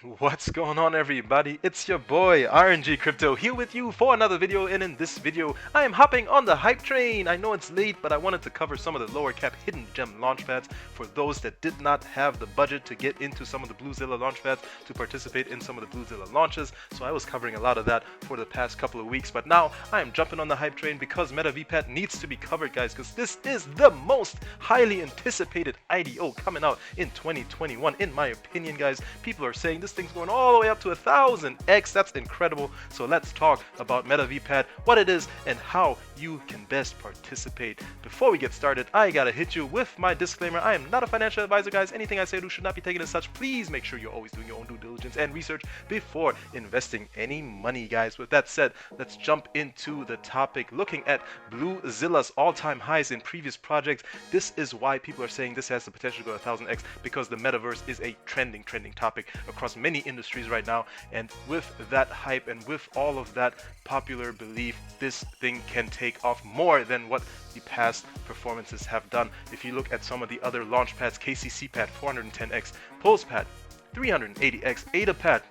What's going on, everybody? It's your boy RNG Crypto here with you for another video, and in this video I am hopping on the hype train. I know it's late, but I wanted to cover some of the lower cap hidden gem launchpads for those that did not have the budget to get into some of the Bluezilla launchpads to participate in some of the Bluezilla launches. So I was covering a lot of that for the past couple of weeks, but now I am jumping on the hype train because MetaVPad needs to be covered, guys, because this is the most highly anticipated IDO coming out in 2021. In my opinion, guys, people are saying this thing's going all the way up to 1000x. That's incredible. So let's talk about MetaVPad, what it is, and how you can best participate. Before we get started, I gotta hit you with my disclaimer. I am not a financial advisor, guys. Anything I say should not be taken as such. Please make sure you're always doing your own due diligence and research before investing any money, guys. With that said, let's jump into the topic. Looking at Bluezilla's all-time highs in previous projects, this is why people are saying this has the potential to go 1000x, because the metaverse is a trending topic across many industries right now. And with that hype and with all of that popular belief, this thing can take off more than what the past performances have done. If you look at some of the other launch pads, KCCPAD 410x, PulsePad 380x, ADAPAD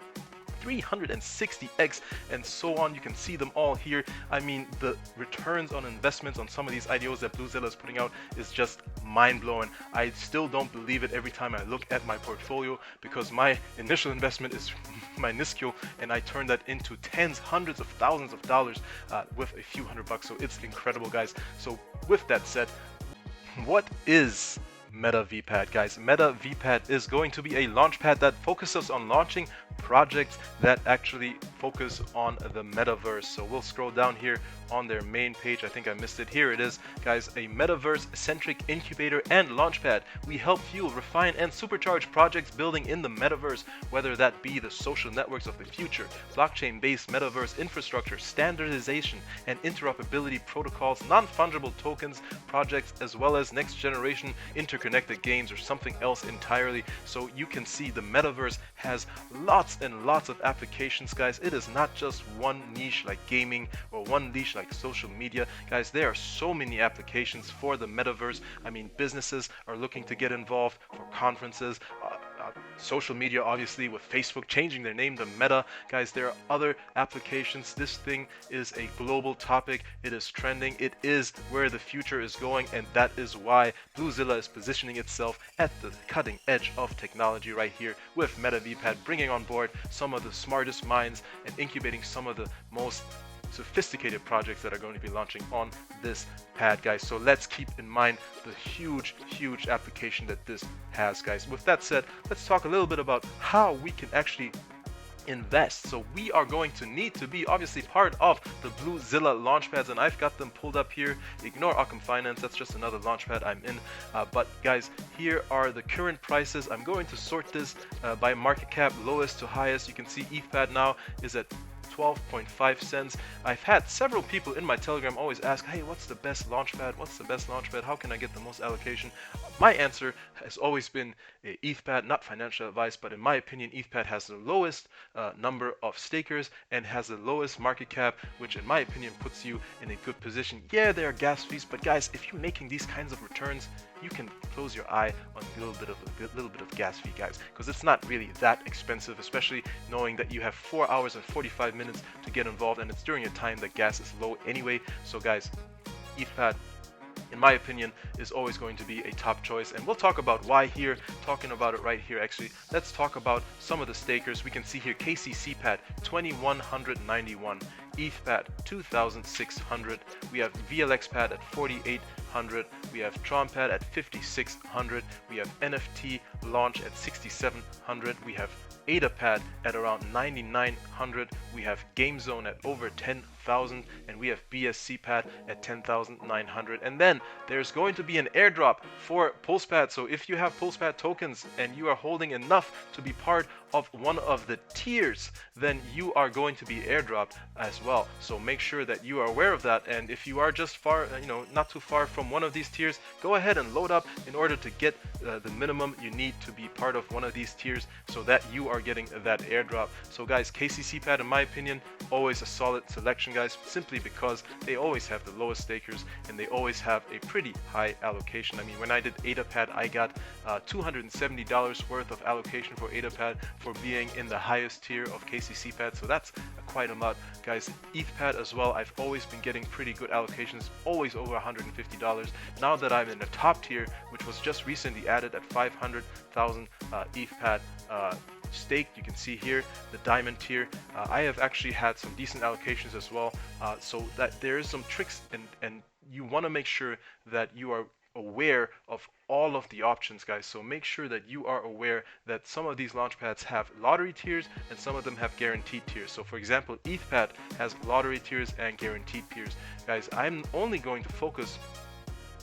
360x, and so on. You can see them all here. I mean, the returns on investments on some of these IDOs that Bluezilla is putting out is just mind-blowing. I still don't believe it every time I look at my portfolio, because my initial investment is minuscule, and I turned that into tens, hundreds of thousands of dollars with a few $100. So it's incredible, guys. So with that said, what is MetaVPad, guys? MetaVPad is going to be a launchpad that focuses on launching projects that actually focus on the metaverse. So we'll scroll down here on their main page. I think I missed it. Here it is, guys. A metaverse-centric incubator and launchpad. We help fuel, refine, and supercharge projects building in the metaverse, whether that be the social networks of the future, blockchain-based metaverse infrastructure, standardization and interoperability protocols, non-fungible tokens, projects, as well as next-generation interconnected games or something else entirely. So you can see the metaverse has lots and lots of applications, guys. It is not just one niche like gaming or one niche like social media, guys. There are so many applications for the metaverse. I mean, businesses are looking to get involved for conferences, social media, obviously, with Facebook changing their name to Meta. Guys, there are other applications. This thing is a global topic. It is trending. It is where the future is going, and that is why Bluezilla is positioning itself at the cutting edge of technology right here with MetaVPad, bringing on board some of the smartest minds and incubating some of the most sophisticated projects that are going to be launching on this pad, guys. So let's keep in mind the huge application that this has, guys. With that said, let's talk a little bit about how we can actually invest. So we are going to need to be obviously part of the Bluezilla launchpads, and I've got them pulled up here. Ignore Occam Finance, that's just another launchpad I'm in. But guys, here are the current prices. I'm going to sort this by market cap, lowest to highest. You can see ETHPad now is at 12.5 cents. I've had several people in my Telegram always ask, hey, what's the best launchpad? What's the best launchpad? How can I get the most allocation? My answer has always been ETHPad, not financial advice, but in my opinion, ETHPad has the lowest number of stakers and has the lowest market cap, which in my opinion puts you in a good position. Yeah, there are gas fees, but guys, if you're making these kinds of returns, you can close your eye on a little bit of gas fee, guys, because it's not really that expensive, especially knowing that you have 4 hours and 45 minutes to get involved, and it's during a time that gas is low anyway. So guys, ETHPad, in my opinion, is always going to be a top choice, and we'll talk about why here, talking about it right here. Actually, let's talk about some of the stakers. We can see here KCCPAD 2191, ETHPad 2600, we have VLXPad at 4800, we have TronPad at 5600, we have NFT Launch at 6700, we have ADAPAD at around 9900, we have GameZone at over 10,000, and we have BSCPAD at 10,900. And then there's going to be an airdrop for PulsePad. So if you have PulsePad tokens and you are holding enough to be part of one of the tiers, then you are going to be airdropped as well. So make sure that you are aware of that. And if you are just far, not too far from from one of these tiers, go ahead and load up in order to get the minimum you need to be part of one of these tiers so that you are getting that airdrop. So guys, KCCPAD, in my opinion, always a solid selection, guys, simply because they always have the lowest stakers and they always have a pretty high allocation. I mean, when I did ADAPAD, I got $270 worth of allocation for ADAPAD for being in the highest tier of KCCPAD, so that's quite a lot, guys. ETHPAD as well, I've always been getting pretty good allocations, always over $150. Now that I'm in the top tier, which was just recently added at 500,000 ETHPAD staked, you can see here the diamond tier, I have actually had some decent allocations as well, so that there is some tricks, and you want to make sure that you are aware of all of the options, guys. So make sure that you are aware that some of these launch pads have lottery tiers and some of them have guaranteed tiers. So for example, ETHPAD has lottery tiers and guaranteed tiers. Guys, I'm only going to focus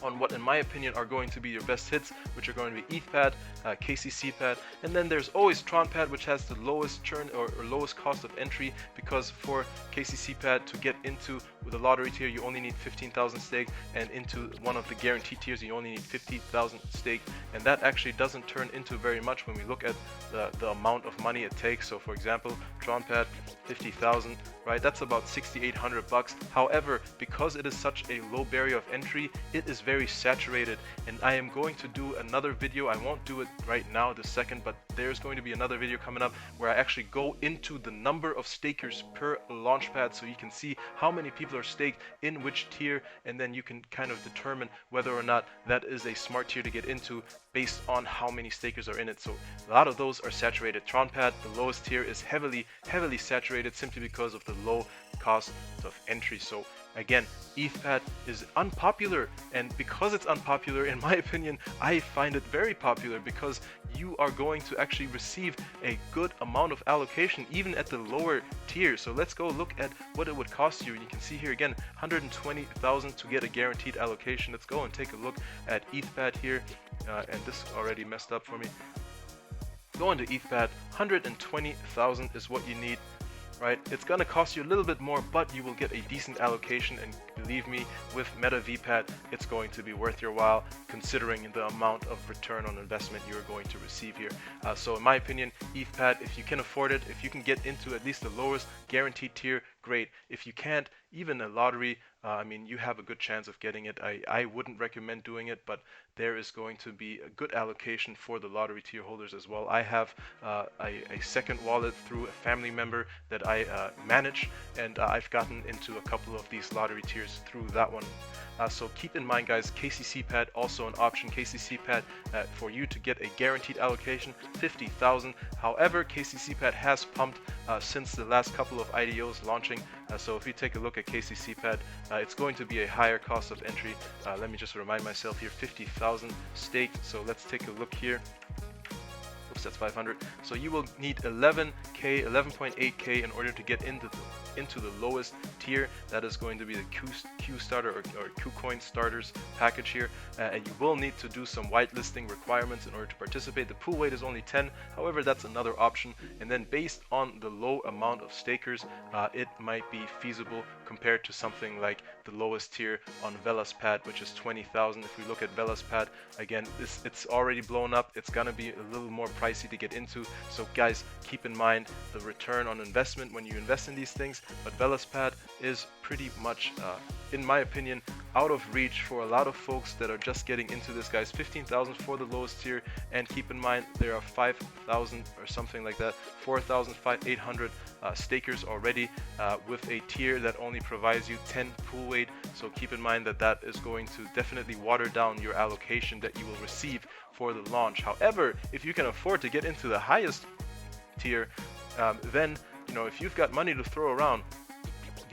on what in my opinion are going to be your best hits, which are going to be ETHPAD, KCCPAD, and then there's always TronPad, which has the lowest churn or lowest cost of entry, because for KCCPAD to get into the lottery tier you only need 15,000 stake, and into one of the guaranteed tiers you only need 50,000 stake, and that actually doesn't turn into very much when we look at the amount of money it takes. So for example, TronPad 50,000, right, that's about 6,800 bucks. However, because it is such a low barrier of entry, it is very saturated, and I am going to do another video. I won't do it right now this second, but there's going to be another video coming up where I actually go into the number of stakers per launchpad, so you can see how many people are staked in which tier, and then you can kind of determine whether or not that is a smart tier to get into based on how many stakers are in it. So a lot of those are saturated. TronPad, the lowest tier, is heavily saturated simply because of the low cost of entry. So again, ETHPAD is unpopular, and because it's unpopular, in my opinion, I find it very popular, because you are going to actually receive a good amount of allocation even at the lower tier. So let's go look at what it would cost you. You can see here again, 120,000 to get a guaranteed allocation. Let's go and take a look at ETHPAD here, and this already messed up for me. Go into ETHPAD, 120,000 is what you need. Right, it's gonna cost you a little bit more, but you will get a decent allocation, and believe me, with MetaVPad, it's going to be worth your while, considering the amount of return on investment you're going to receive here. So in my opinion, ETHPAD, if you can afford it, if you can get into at least the lowest guaranteed tier, great. If you can't, even a lottery, I mean, you have a good chance of getting it. I wouldn't recommend doing it, but there is going to be a good allocation for the lottery tier holders as well. I have a second wallet through a family member that I manage, and I've gotten into a couple of these lottery tiers through that one. So keep in mind, guys, KCCPAD also an option. KCCPAD, for you to get a guaranteed allocation, 50,000. However, KCCPAD has pumped since the last couple of IDOs launching. So if you take a look at KCCPAD, it's going to be a higher cost of entry. Let me just remind myself here, 50,000 staked. So let's take a look here. Oops, that's 500. So you will need 11K, 11.8K in order to get into the lowest tier. That is going to be the Q starter or KuCoin starters package here. And you will need to do some whitelisting requirements in order to participate. The pool weight is only 10. However, that's another option. And then based on the low amount of stakers, it might be feasible compared to something like the lowest tier on VelasPad, which is 20,000. If we look at VelasPad, again, it's already blown up. It's gonna be a little more pricey to get into. So guys, keep in mind the return on investment when you invest in these things. But VelasPad is pretty much, in my opinion, out of reach for a lot of folks that are just getting into this, guys. 15,000 for the lowest tier, and keep in mind there are 5,000 or something like that, 4,800 stakers already with a tier that only provides you 10 pool weight. So keep in mind that that is going to definitely water down your allocation that you will receive for the launch. However, if you can afford to get into the highest tier, then if you've got money to throw around,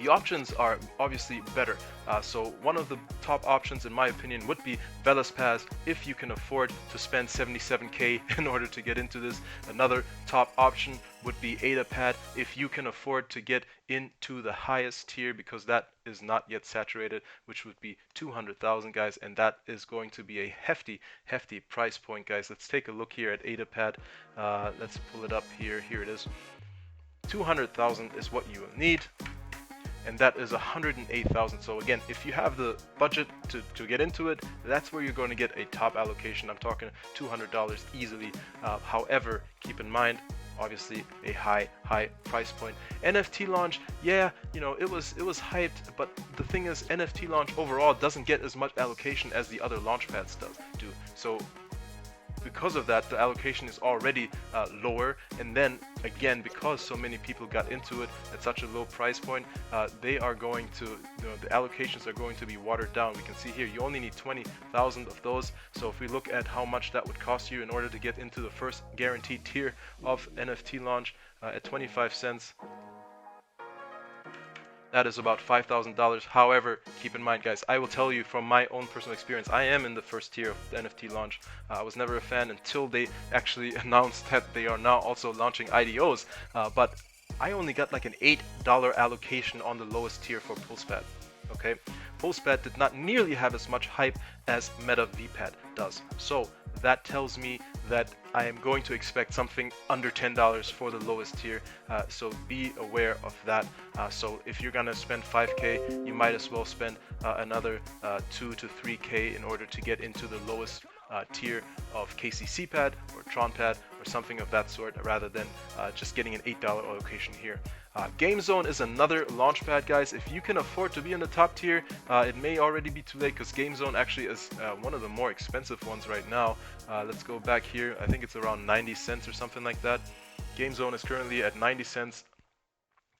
the options are obviously better. So one of the top options in my opinion would be VelasPad if you can afford to spend 77K in order to get into this. Another top option would be ADAPAD if you can afford to get into the highest tier, because that is not yet saturated, which would be 200,000, guys, and that is going to be a hefty price point, guys. Let's take a look here at ADAPAD. Let's pull it up here. Here it is. 200,000 is what you will need. and that is 108,000. So again, if you have the budget to get into it, that's where you're going to get a top allocation. I'm talking $200 easily. However, keep in mind, obviously a high price point. NFT Launch, yeah, you know, it was hyped, but the thing is, NFT Launch overall doesn't get as much allocation as the other launchpads do. So because of that, the allocation is already lower, and then again, because so many people got into it at such a low price point, they are going to, you know, the allocations are going to be watered down. We can see here you only need 20,000 of those. So if we look at how much that would cost you in order to get into the first guaranteed tier of NFT Launch at 25 cents, that is about $5,000. However, keep in mind, guys, I will tell you from my own personal experience, I am in the first tier of the NFT Launch. I was never a fan until they actually announced that they are now also launching IDOs, but I only got like an $8 allocation on the lowest tier for PulsePad. Okay, PulsePad did not nearly have as much hype as MetaVPad does. So that tells me that I am going to expect something under $10 for the lowest tier, so be aware of that. So if you're gonna spend 5K, you might as well spend another 2 to 3K in order to get into the lowest tier of KCCPAD or TronPad or something of that sort, rather than just getting an $8 allocation here. Game Zone is another launchpad, guys. If you can afford to be in the top tier, it may already be too late, because Game Zone actually is one of the more expensive ones right now. Let's go back here. I think it's around 90 cents or something like that. Game Zone is currently at 90 cents,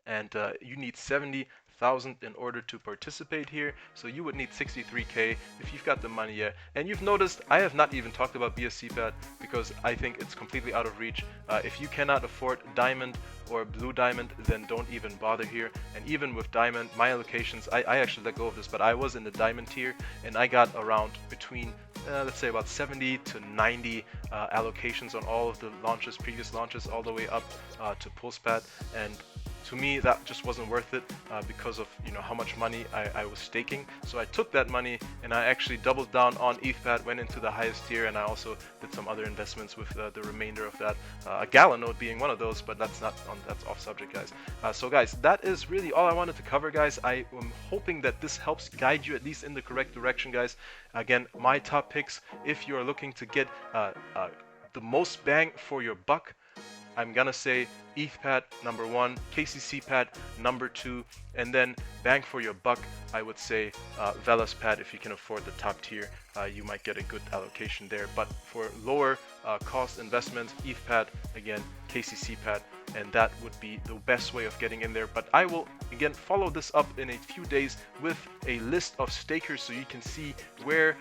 and you need 70,000 in order to participate here. So you would need 63K if you've got the money yet. And you've noticed I have not even talked about BSCPAD because I think it's completely out of reach. If you cannot afford Diamond or Blue Diamond, then don't even bother here. And even with Diamond, my allocations, I actually let go of this, but I was in the Diamond tier, and I got around between let's say about 70 to 90 allocations on all of the launches, previous launches, all the way up to PulsePad. And to me, that just wasn't worth it because of, you know, how much money I was staking. So I took that money and I actually doubled down on ETHPad, went into the highest tier, and I also did some other investments with the remainder of that. A Gala node being one of those, but that's off subject, guys. So guys, that is really all I wanted to cover, guys. I am hoping that this helps guide you at least in the correct direction, guys. Again, my top picks, if you are looking to get the most bang for your buck, I'm gonna say ETHPad number 1, KCCPAD number 2, and then bang for your buck, I would say VelasPad. If you can afford the top tier, you might get a good allocation there. But for lower cost investments, ETHPad, again, KCCPAD, and that would be the best way of getting in there. But I will again follow this up in a few days with a list of stakers, so you can see where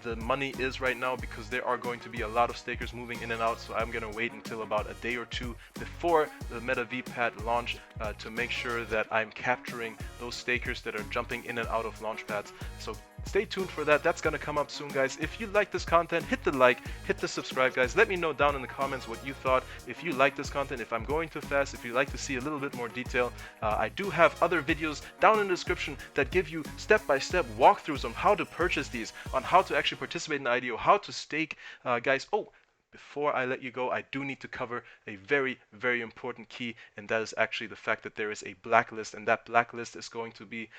the money is right now, because there are going to be a lot of stakers moving in and out. So I'm gonna wait until about a day or two before the MetaVPad launch to make sure that I'm capturing those stakers that are jumping in and out of launchpads. So stay tuned for that. That's gonna come up soon, guys. If you like this content, hit the like, hit the subscribe, guys. Let me know down in the comments what you thought. If you like this content, if I'm going too fast, if you'd like to see a little bit more detail, I do have other videos down in the description that give you step-by-step walkthroughs on how to purchase these, on how to actually participate in the IDO, how to stake, guys. Oh, before I let you go, I do need to cover a very, very important key, and that is actually the fact that there is a blacklist, and that blacklist is going to be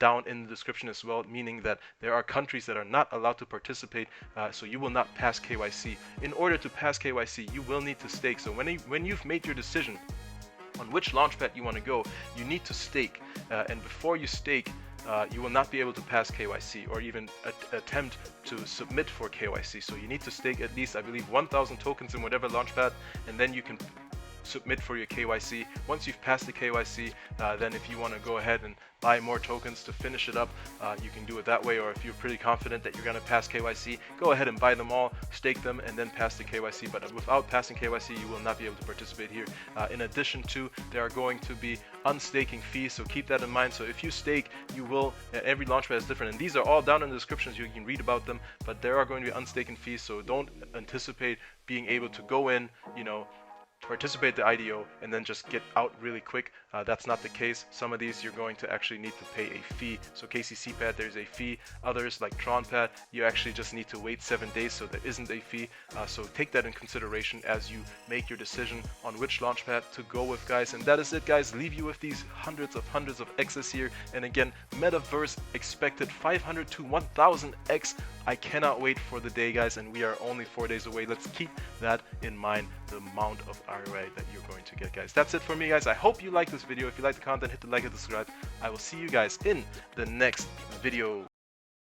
down in the description as well, meaning that there are countries that are not allowed to participate, so you will not pass KYC. In order to pass KYC, you will need to stake. So when you've made your decision on which launchpad you want to go, you need to stake, and before you stake, you will not be able to pass KYC or even attempt to submit for KYC. So you need to stake at least, I believe, 1,000 tokens in whatever launchpad, and then you can submit for your KYC. Once you've passed the KYC, then if you want to go ahead and buy more tokens to finish it up, you can do it that way. Or if you're pretty confident that you're going to pass KYC, go ahead and buy them all, stake them, and then pass the KYC. But without passing KYC, you will not be able to participate here. In addition to, there are going to be unstaking fees, so keep that in mind. So if you stake, you will, every launchpad is different, and these are all down in the descriptions, you can read about them, but there are going to be unstaking fees, so don't anticipate being able to go in, you know, participate the IDO and then just get out really quick. That's not the case. Some of these you're going to actually need to pay a fee. So KCCPAD, there's a fee. Others like TronPad, you actually just need to wait 7 days, so there isn't a fee. So take that in consideration as you make your decision on which launchpad to go with, guys. And that is it, guys. Leave you with these hundreds of X's here. And again, Metaverse expected 500 to 1000 X. I cannot wait for the day, guys, and we are only 4 days away. Let's keep that in mind, the amount of ROI that you're going to get, guys. That's it for me, guys. I hope you like this video. If you like the content, hit the like and subscribe. I will see you guys in the next video.